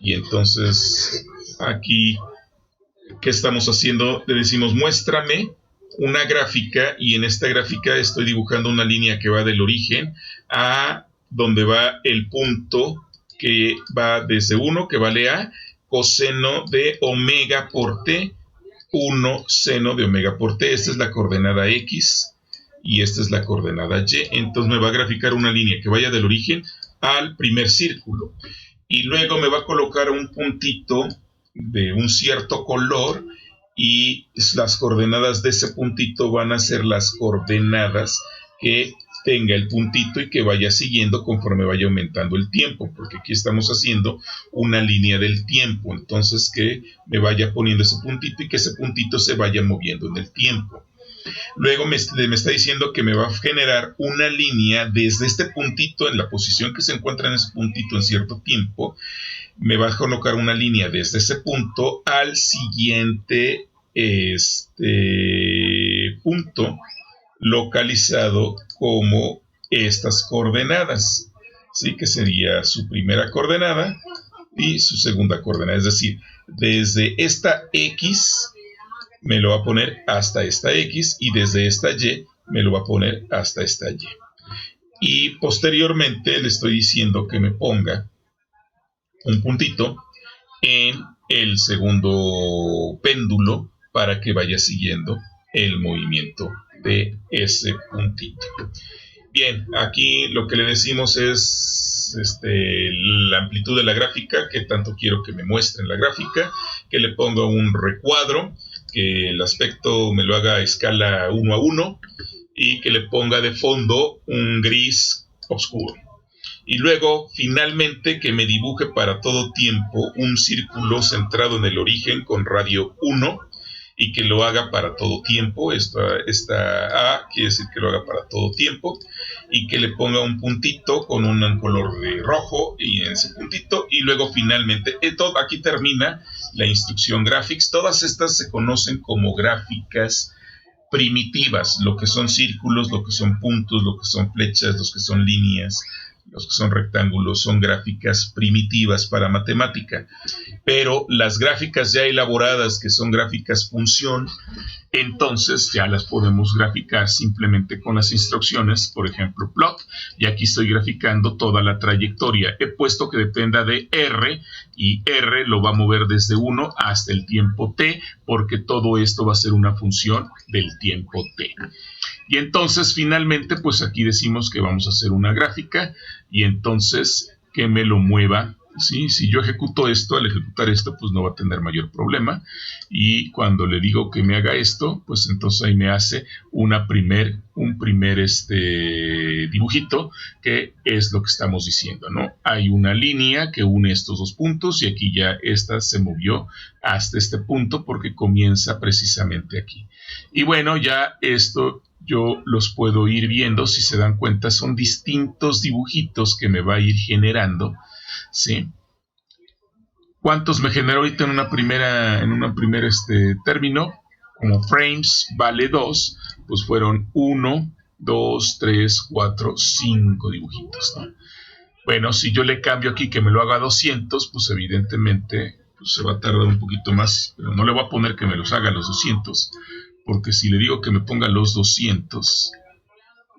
Y entonces aquí, ¿qué estamos haciendo? Le decimos muéstrame una gráfica, y en esta gráfica estoy dibujando una línea que va del origen a donde va el punto, que va desde 1, que vale A, coseno de omega por T, 1 seno de omega por T. Esta es la coordenada X y esta es la coordenada Y. Entonces me va a graficar una línea que vaya del origen al primer círculo. Y luego me va a colocar un puntito de un cierto color, y las coordenadas de ese puntito van a ser las coordenadas que tenga el puntito y que vaya siguiendo conforme vaya aumentando el tiempo, porque aquí estamos haciendo una línea del tiempo. Entonces que me vaya poniendo ese puntito y que ese puntito se vaya moviendo en el tiempo. Luego me está diciendo que me va a generar una línea desde este puntito, en la posición que se encuentra en ese puntito en cierto tiempo. Me va a colocar una línea desde ese punto al siguiente punto, localizado como estas coordenadas, ¿sí? Que sería su primera coordenada y su segunda coordenada. Es decir, desde esta X me lo va a poner hasta esta X, y desde esta Y me lo va a poner hasta esta Y. Y posteriormente le estoy diciendo que me ponga un puntito en el segundo péndulo para que vaya siguiendo el movimiento de ese puntito. Bien, aquí lo que le decimos es la amplitud de la gráfica, que tanto quiero que me muestre en la gráfica, que le ponga un recuadro, que el aspecto me lo haga a escala 1:1 y que le ponga de fondo un gris oscuro. Y luego, finalmente, que me dibuje para todo tiempo un círculo centrado en el origen con radio 1 y que lo haga para todo tiempo. Esta A quiere decir que lo haga para todo tiempo, y que le ponga un puntito con un color de rojo y en ese puntito. Y luego, finalmente, aquí termina la instrucción graphics. Todas estas se conocen como gráficas primitivas, lo que son círculos, lo que son puntos, lo que son flechas, los que son líneas, los que son rectángulos, son gráficas primitivas para matemática. Pero las gráficas ya elaboradas, que son gráficas función, entonces ya las podemos graficar simplemente con las instrucciones, por ejemplo, plot, y aquí estoy graficando toda la trayectoria. He puesto que dependa de R, y R lo va a mover desde 1 hasta el tiempo t, porque todo esto va a ser una función del tiempo t. Y entonces finalmente pues aquí decimos que vamos a hacer una gráfica, y entonces que me lo mueva. ¿Sí? Si yo ejecuto esto, al ejecutar esto, pues no va a tener mayor problema. Y cuando le digo que me haga esto, pues entonces ahí me hace un primer dibujito, que es lo que estamos diciendo, ¿no? Hay una línea que une estos dos puntos, y aquí ya esta se movió hasta este punto porque comienza precisamente aquí. Y bueno, ya esto yo los puedo ir viendo. Si se dan cuenta, son distintos dibujitos que me va a ir generando. ¿Sí? ¿Cuántos me generó ahorita en una primera término? Como frames vale 2, pues fueron 1, 2, 3, 4, 5 dibujitos, ¿no? Bueno, si yo le cambio aquí que me lo haga a 200, pues evidentemente pues se va a tardar un poquito más, pero no le voy a poner que me los haga a los 200, porque si le digo que me ponga los 200,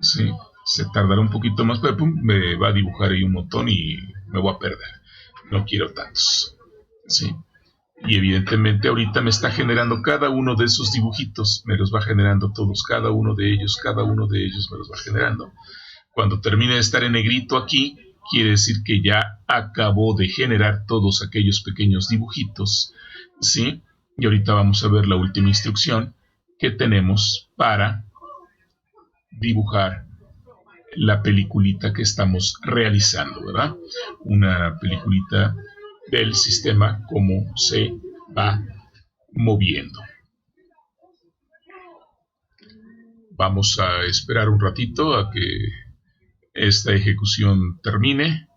¿sí? Se tardará un poquito más, pero pum, me va a dibujar ahí un montón y me voy a perder. No quiero tantos. ¿Sí? Y evidentemente ahorita me está generando cada uno de esos dibujitos, me los va generando todos, cada uno de ellos me los va generando. Cuando termine de estar en negrito aquí, quiere decir que ya acabó de generar todos aquellos pequeños dibujitos. ¿Sí? Y ahorita vamos a ver la última instrucción que tenemos para dibujar la peliculita que estamos realizando, ¿verdad? Una peliculita del sistema, cómo se va moviendo. Vamos a esperar un ratito a que esta ejecución termine.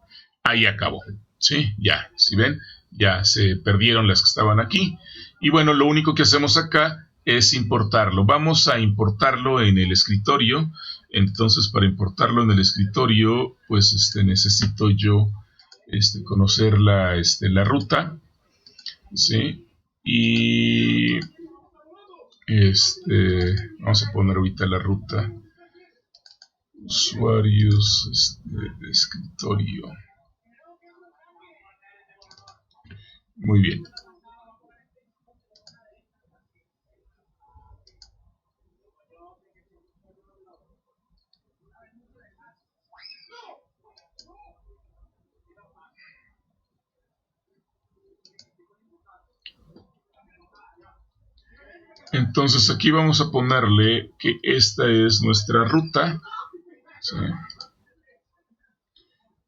Ahí acabó, ¿sí? Ya, si ven, ya se perdieron las que estaban aquí. Y bueno, lo único que hacemos acá es importarlo. Vamos a importarlo en el escritorio. Entonces, para importarlo en el escritorio, pues necesito yo conocer la ruta, ¿sí? Y vamos a poner ahorita la ruta usuarios de escritorio. Muy bien. Entonces aquí vamos a ponerle que esta es nuestra ruta. ¿Sí?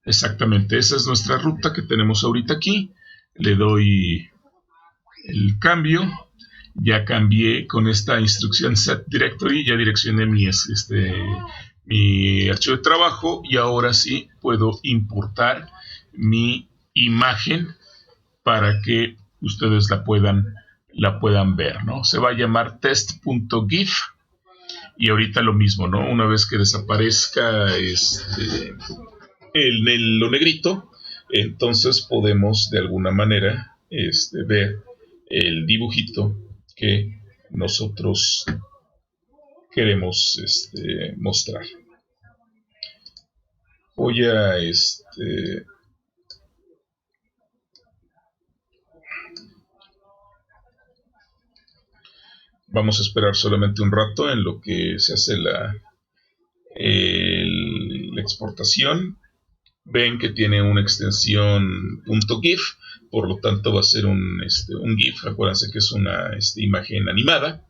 Exactamente, esa es nuestra ruta que tenemos ahorita aquí. Le doy el cambio. Ya cambié con esta instrucción set directory, ya direccioné mi archivo de trabajo, y ahora sí puedo importar mi imagen para que ustedes la puedan ver, ¿no? Se va a llamar test.gif, y ahorita lo mismo, ¿no? Una vez que desaparezca lo negrito, entonces podemos de alguna manera ver el dibujito que nosotros queremos mostrar. Voy a vamos a esperar solamente un rato en lo que se hace la exportación. Ven que tiene una extensión .gif, por lo tanto va a ser un GIF. Acuérdense que es una imagen animada.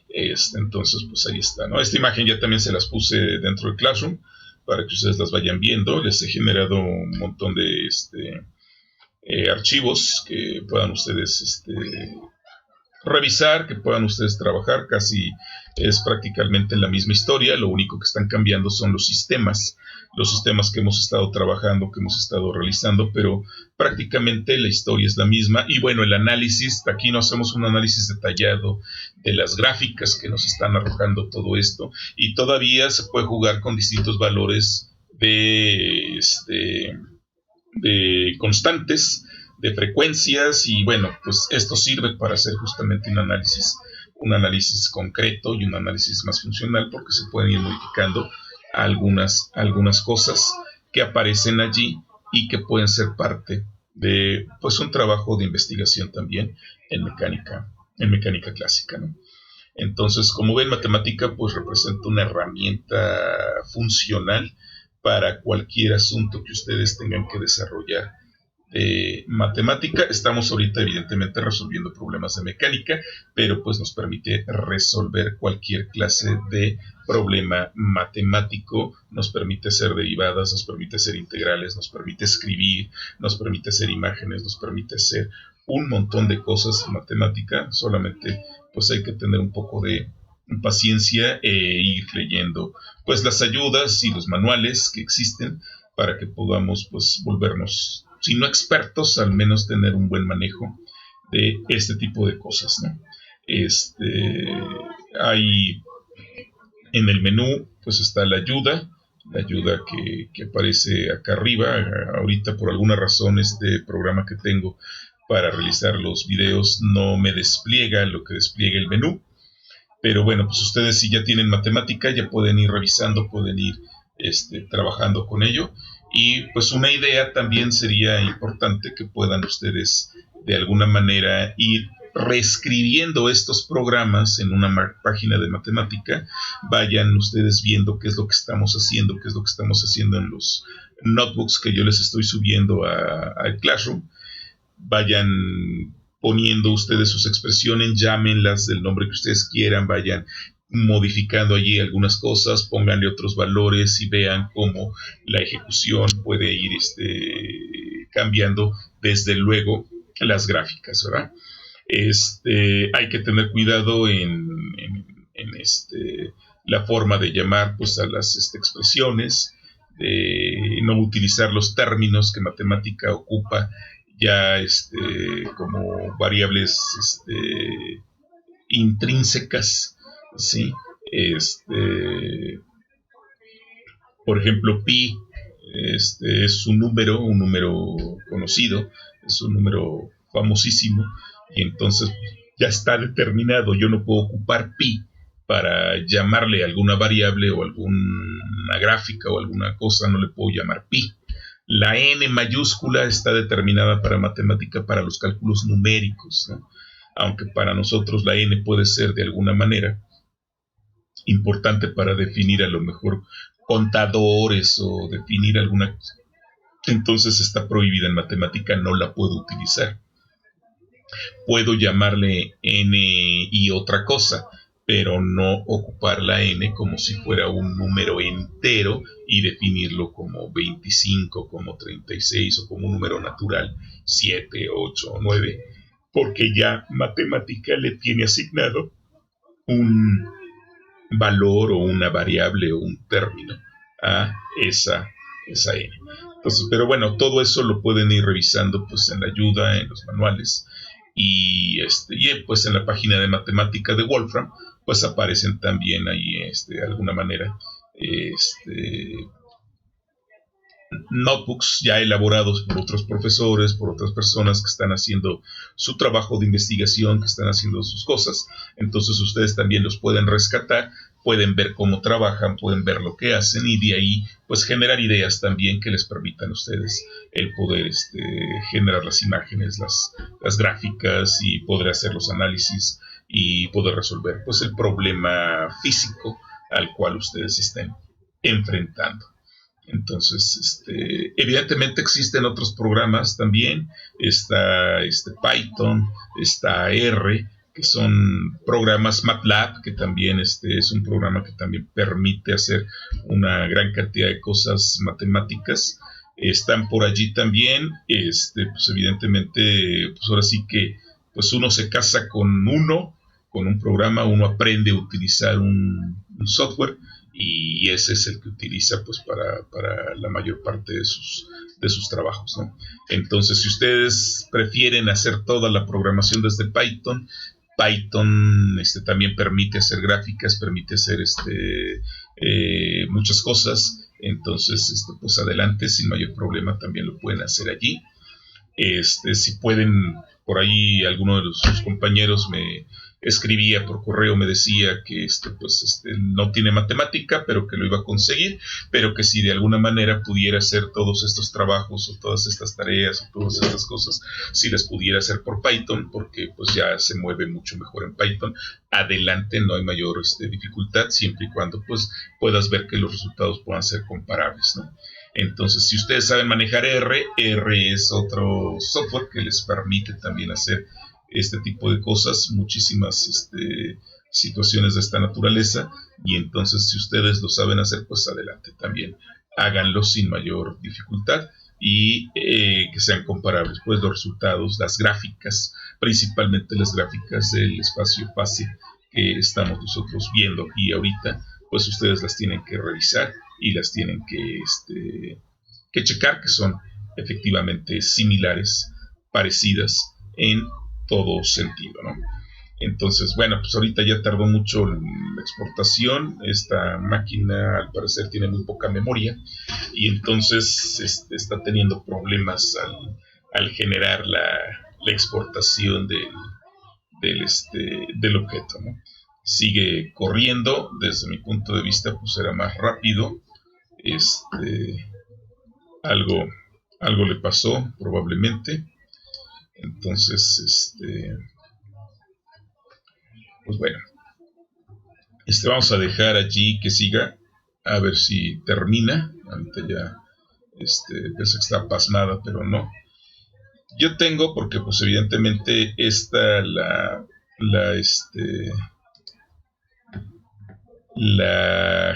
Entonces, pues ahí está, ¿no? Esta imagen ya también se las puse dentro del Classroom para que ustedes las vayan viendo. Les he generado un montón de archivos que puedan ustedes revisar, que puedan ustedes trabajar. Casi es prácticamente la misma historia. Lo único que están cambiando son los sistemas que hemos estado trabajando, que hemos estado realizando, pero prácticamente la historia es la misma. Y bueno, el análisis, aquí no hacemos un análisis detallado de las gráficas que nos están arrojando todo esto, y todavía se puede jugar con distintos valores de constantes, de frecuencias, y bueno, pues esto sirve para hacer justamente un análisis un análisis concreto y un análisis más funcional, porque se pueden ir modificando algunas cosas que aparecen allí y que pueden ser parte de pues un trabajo de investigación también en mecánica clásica, ¿no? Entonces, como ven, matemática pues representa una herramienta funcional para cualquier asunto que ustedes tengan que desarrollar de matemática. Estamos ahorita evidentemente resolviendo problemas de mecánica, pero pues nos permite resolver cualquier clase de problema matemático, nos permite hacer derivadas, nos permite hacer integrales, nos permite escribir, nos permite hacer imágenes, nos permite hacer un montón de cosas en matemática. Solamente pues hay que tener un poco de paciencia e ir leyendo pues las ayudas y los manuales que existen para que podamos pues volvernos, si no expertos, al menos tener un buen manejo de este tipo de cosas, ¿no? Hay en el menú pues está la ayuda que aparece acá arriba. Ahorita por alguna razón este programa que tengo para realizar los videos no me despliega lo que despliega el menú, pero bueno, pues ustedes si ya tienen matemática ya pueden ir revisando, pueden ir trabajando con ello. Y pues una idea también sería importante que puedan ustedes de alguna manera ir reescribiendo estos programas en una página de matemática. Vayan ustedes viendo qué es lo que estamos haciendo, qué es lo que estamos haciendo en los notebooks que yo les estoy subiendo al Classroom. Vayan poniendo ustedes sus expresiones, llámenlas del nombre que ustedes quieran, vayan modificando allí algunas cosas, pónganle otros valores y vean cómo la ejecución puede ir cambiando desde luego las gráficas, ¿verdad? Hay que tener cuidado en la forma de llamar pues a las expresiones, de no utilizar los términos que matemática ocupa ya como variables intrínsecas, ¿sí? Por ejemplo, pi es un número conocido, es un número famosísimo, y entonces ya está determinado. Yo no puedo ocupar pi para llamarle a alguna variable o alguna gráfica o alguna cosa, no le puedo llamar pi. La n mayúscula está determinada para matemática, para los cálculos numéricos, ¿no? Aunque para nosotros la n puede ser de alguna manera importante para definir a lo mejor contadores o definir alguna cosa, entonces está prohibida en matemática, no la puedo utilizar. Puedo llamarle n y otra cosa, pero no ocupar la n como si fuera un número entero y definirlo como 25, como 36 o como un número natural 7, 8 o 9, porque ya matemática le tiene asignado un valor o una variable o un término a esa n. Entonces, pero bueno, todo eso lo pueden ir revisando pues en la ayuda, en los manuales, y pues en la página de matemática de Wolfram pues aparecen también ahí de alguna manera notebooks ya elaborados por otros profesores, por otras personas que están haciendo su trabajo de investigación, que están haciendo sus cosas. Entonces ustedes también los pueden rescatar, pueden ver cómo trabajan, pueden ver lo que hacen y de ahí pues generar ideas también que les permitan a ustedes el poder generar las imágenes, las gráficas y poder hacer los análisis y poder resolver pues el problema físico al cual ustedes estén enfrentando. Entonces, evidentemente existen otros programas también. Está Python, está R, que son programas. MATLAB, que también es un programa que también permite hacer una gran cantidad de cosas matemáticas. Están por allí también. Pues evidentemente, pues ahora sí que pues uno se casa con un programa, uno aprende a utilizar un software, y ese es el que utiliza pues para la mayor parte de sus trabajos, ¿no? Entonces, si ustedes prefieren hacer toda la programación desde Python también permite hacer gráficas, permite hacer muchas cosas. Entonces, pues adelante, sin mayor problema también lo pueden hacer allí. Si pueden, por ahí alguno de sus compañeros me escribía por correo, me decía que no tiene matemática, pero que lo iba a conseguir, pero que si de alguna manera pudiera hacer todos estos trabajos o todas estas tareas o todas estas cosas, si las pudiera hacer por Python, porque pues ya se mueve mucho mejor en Python. Adelante, no hay mayor dificultad, siempre y cuando pues puedas ver que los resultados puedan ser comparables, ¿no? Entonces, si ustedes saben manejar R es otro software que les permite también hacer este tipo de cosas, muchísimas situaciones de esta naturaleza, y entonces si ustedes lo saben hacer, pues adelante también, háganlo sin mayor dificultad y que sean comparables pues los resultados, las gráficas, principalmente las gráficas del espacio fase que estamos nosotros viendo aquí ahorita, pues ustedes las tienen que revisar y las tienen que checar, que son efectivamente similares, parecidas en todo sentido, ¿no? Entonces, bueno, pues ahorita ya tardó mucho la exportación. Esta máquina al parecer tiene muy poca memoria y entonces está teniendo problemas al generar la exportación del objeto, ¿no? Sigue corriendo, desde mi punto de vista, pues era más rápido. Algo, algo le pasó probablemente. Entonces, pues bueno, vamos a dejar allí que siga, a ver si termina. Ahorita ya pensé que está pasmada, pero no. Yo tengo, porque pues evidentemente esta la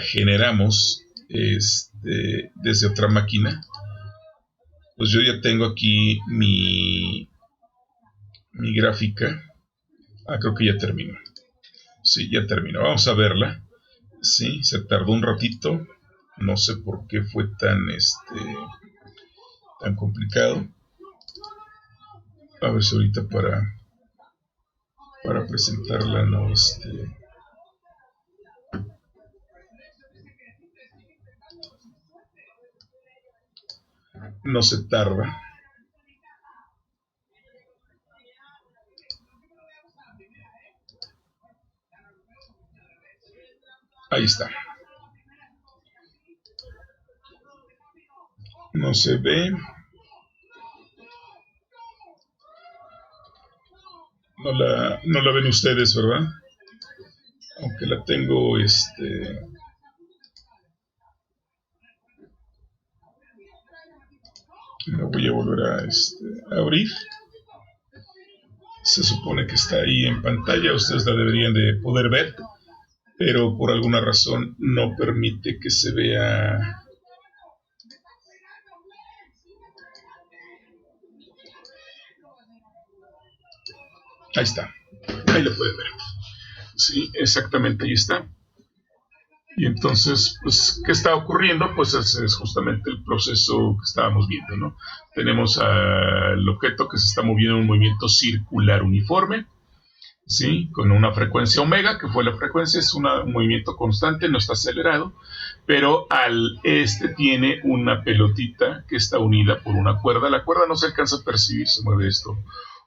generamos desde otra máquina. Pues yo ya tengo aquí mi gráfica. Creo que ya terminó. Sí, ya terminó. Vamos a verla. Sí, se tardó un ratito. No sé por qué fue tan complicado. A ver si ahorita para presentarla no se tarda. Ahí está. No se ve. No la ven ustedes, ¿verdad? Aunque la tengo la voy a volver a abrir. Se supone que está ahí en pantalla, ustedes la deberían de poder ver, pero por alguna razón no permite que se vea. Ahí está, ahí lo pueden ver. Sí, exactamente, ahí está. Y entonces, pues, ¿qué está ocurriendo? Pues es justamente el proceso que estábamos viendo, ¿no? Tenemos al objeto que se está moviendo en un movimiento circular uniforme, ¿sí? Con una frecuencia omega, que fue la frecuencia, es un movimiento constante, no está acelerado, pero tiene una pelotita que está unida por una cuerda. La cuerda no se alcanza a percibir, se mueve esto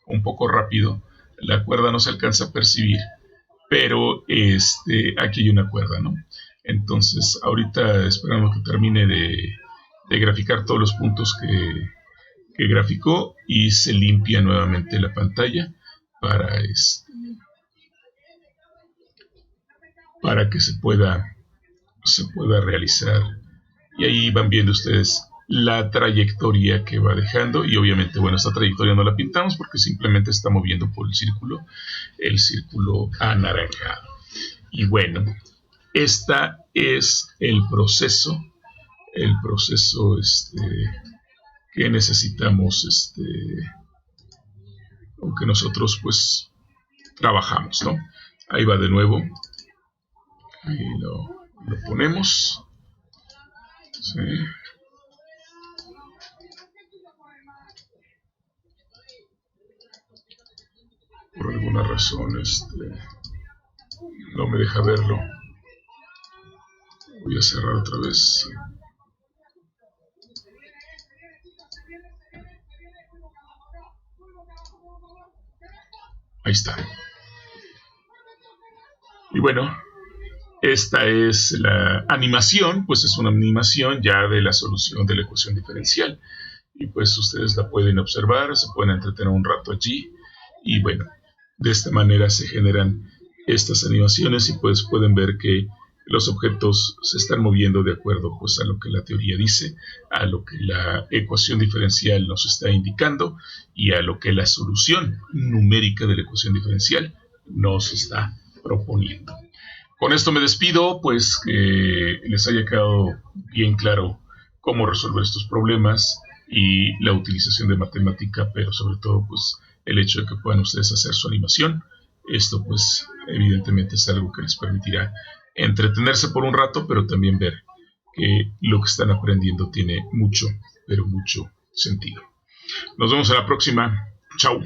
un poco rápido, la cuerda no se alcanza a percibir, pero aquí hay una cuerda, ¿no? Entonces, ahorita esperamos que termine de graficar todos los puntos que graficó y se limpia nuevamente la pantalla para para que se pueda realizar. Y ahí van viendo ustedes la trayectoria que va dejando, y obviamente, bueno, esta trayectoria no la pintamos porque simplemente está moviendo por el círculo anaranjado. Y bueno, este es el proceso que necesitamos, aunque nosotros pues trabajamos, ¿no? Ahí va de nuevo, ahí lo ponemos, ¿sí? Por alguna razón no me deja verlo. Voy a cerrar otra vez. Ahí está. Y bueno, esta es la animación, pues es una animación ya de la solución de la ecuación diferencial. Y pues ustedes la pueden observar, se pueden entretener un rato allí. Y bueno, de esta manera se generan estas animaciones y pues pueden ver que los objetos se están moviendo de acuerdo pues a lo que la teoría dice, a lo que la ecuación diferencial nos está indicando y a lo que la solución numérica de la ecuación diferencial nos está proponiendo. Con esto me despido, pues que les haya quedado bien claro cómo resolver estos problemas y la utilización de matemática, pero sobre todo pues el hecho de que puedan ustedes hacer su animación. Esto pues evidentemente es algo que les permitirá entretenerse por un rato, pero también ver que lo que están aprendiendo tiene mucho, pero mucho sentido. Nos vemos a la próxima. Chao.